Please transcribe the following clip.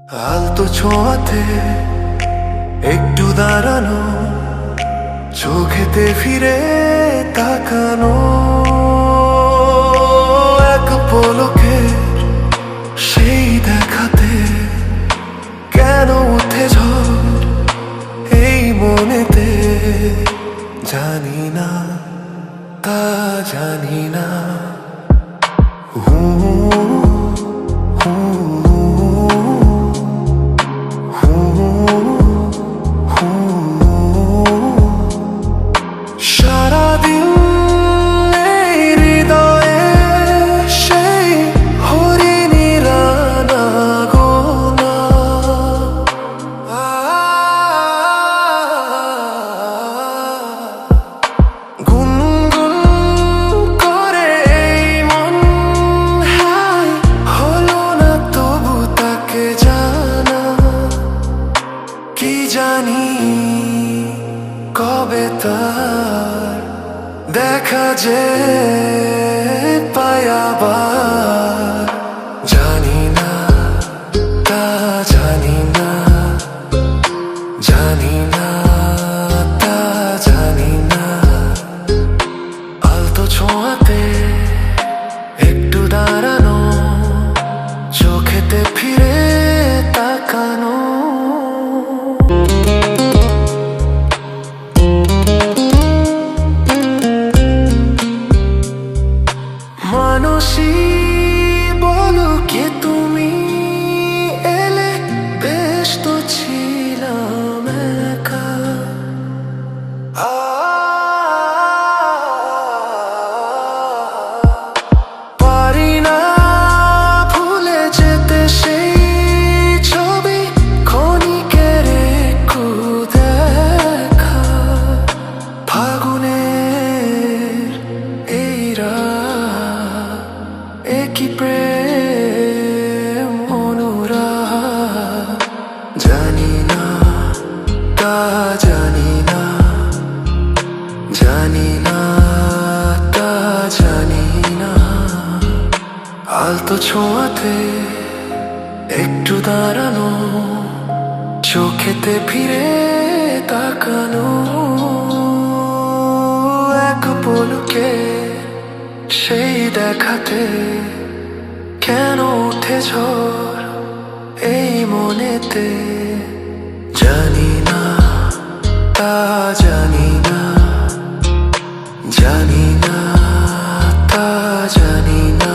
আলতো ছোঁয়াতে একটু দাঁড়ানো, চোখেতে ফিরে তাকানো, এক পলকে সেই দেখাতে কেন উঠে ঝড় এই মনেতে, জানি না তা জানি না। সারাদিন এই হৃদয়ে সেই হরিণীর আনাগোনা, গুনগুন করে এই মন, হায় হলো না তবু তাকে জানা। কি জানি কবে তার দেখা যে পায় আবার, জানি না তা জানি না, জানি না তা জানি না। আলতো ছোঁয়াতে একটু দাঁড়ানো, চোখেতে ফিরে তাকানো, মানসী বলো কে তুমি, এলে বেশ তো ছিলাম একা। পারি না ভুলে যেতে সেই ছবি, ক্ষণিকের একটু দেখা। ফাগুনের এই রাত, একই প্রেম অনুরাগ, জানি না তা জানি না, জানি না তা জানি না। আলতো ছোঁয়াতে একটু দাঁড়ানো, চোখেতে ফিরে তাকানো, এক পলকে সেই দেখাতে কেন উঠে ঝড় এই মনেতে, জানি না তা জানি না, জানি না তা জানি না।